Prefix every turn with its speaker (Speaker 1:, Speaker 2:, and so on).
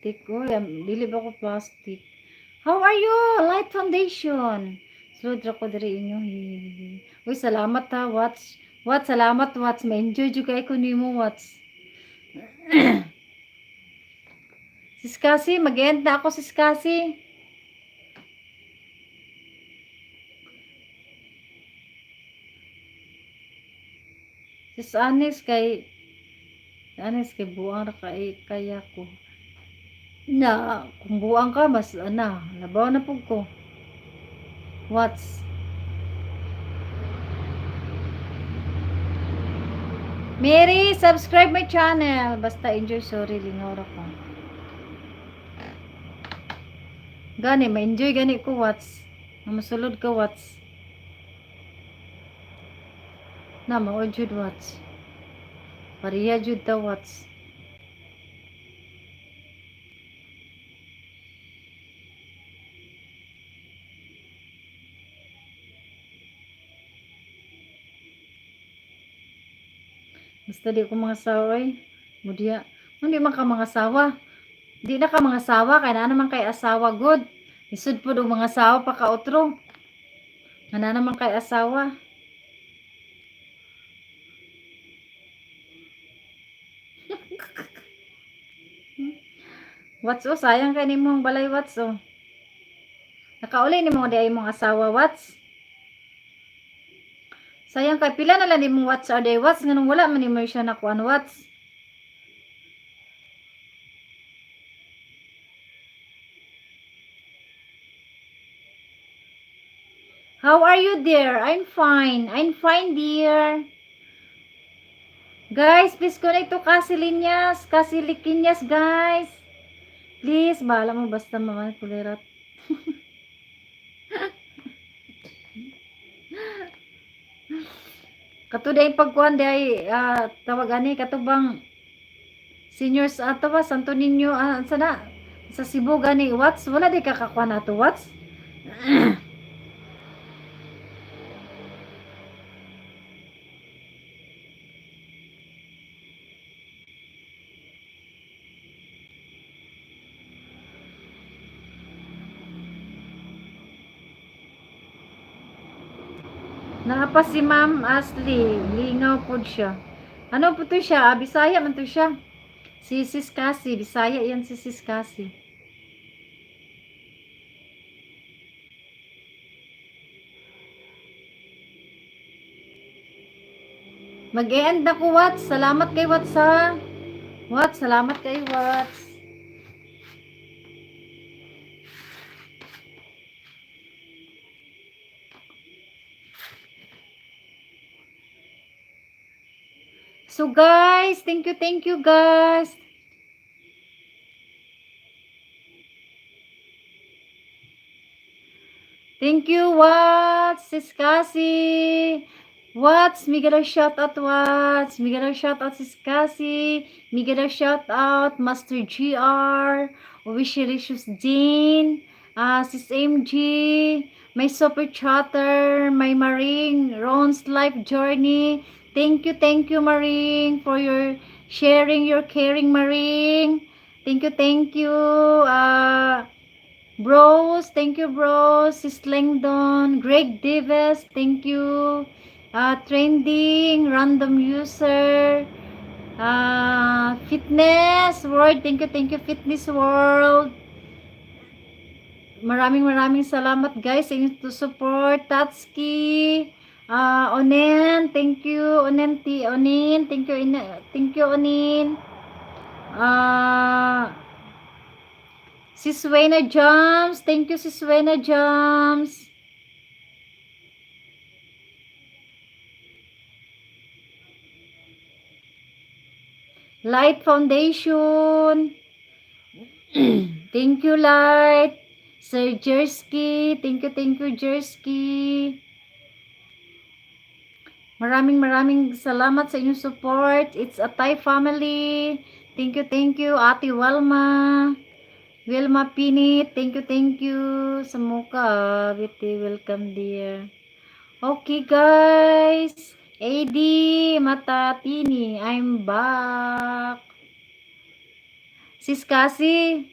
Speaker 1: Uy, dili ba ko plastic? How are you? Light Foundation. Sulod ra ko diri inyo. Uy, salamat ha, Watch. Watch, salamat, Watch. Ma-enjoy jud kay ko nimo, Watch. Sis Cassie, mag-end na ako, Sis Cassie. Sis Anis kay buang ra kaya ko. Na, kung buang ka, mas, labaw na pug ko. Watch. Mary, subscribe my channel. Basta enjoy, sorry, lingaw ra ko. Gani, ma-enjoy gani ko, Watch. Masulod ka, Watch. Na, maod jud, Watch. Pariya jud ta, Watch. Basta di ko mga sawa, eh. Mudiya. Hindi man ka mga sawa. Di na ka mga sawa, kaya na naman kay asawa, good. Isud po do mga sawa pa ka otro. Na naman kay asawa. Watch, oh, sayang kay ni mong balay, Watch, oh. Nakauli ni mo di ay mong asawa, Watch. Sayang kay pila na lang ni mong Watch or day, Watch. Nganong wala man ni mo siya nakuan, Watch. How are you, dear? I'm fine. I'm fine, dear. Guys, please connect to Casilinyas. Casilikinyas, guys. Please, bahala mo basta mga kulirat. Kato day pagkuhan day tawag ani katubang seniors ato ba Santo Niño sana sa Cebu gani Watts wala day kakakuan ato Watts. Naapa si Ma'am Ashley, lingaw pod siya. Ano po to siya? Bisaya man to siya. Si Sis Cassie, Bisaya yan si Sis Cassie. Mag-e-end na ko, Watts. Salamat kay Watts ha. Watts, salamat kay Watts. So guys, thank you guys. Thank you, Watts, Sis Cassie. Watts, me get a shout out, Watts. Me get a shout out, Sis Cassie. Me get a shout out, Master GR. Wishlicious Dean. Sis MG. My super chatter. My Maring. Ron's life journey. Thank you, Maring, for your sharing, your caring, Maring. Thank you. Bros, thank you, bros. Sis Langdon, Greg Davis, thank you. Trending, random user. Fitness World, thank you, Fitness World. Maraming salamat guys sa inyong to support. Tatski, Onen, thank you. Onin, thank you, Onin. Sis Wena Jams, thank you, Sis Wena Jams. Light Foundation. Thank you, Light. Sir Jersky. Thank you, Jersky. Maraming salamat sa inyong support. It's a Thai family. Thank you, Ate Wilma. Wilma Pinit. Thank you. Sa muka. Welcome, dear. Okay, guys. AD Matatini. I'm back. Sis Cassie.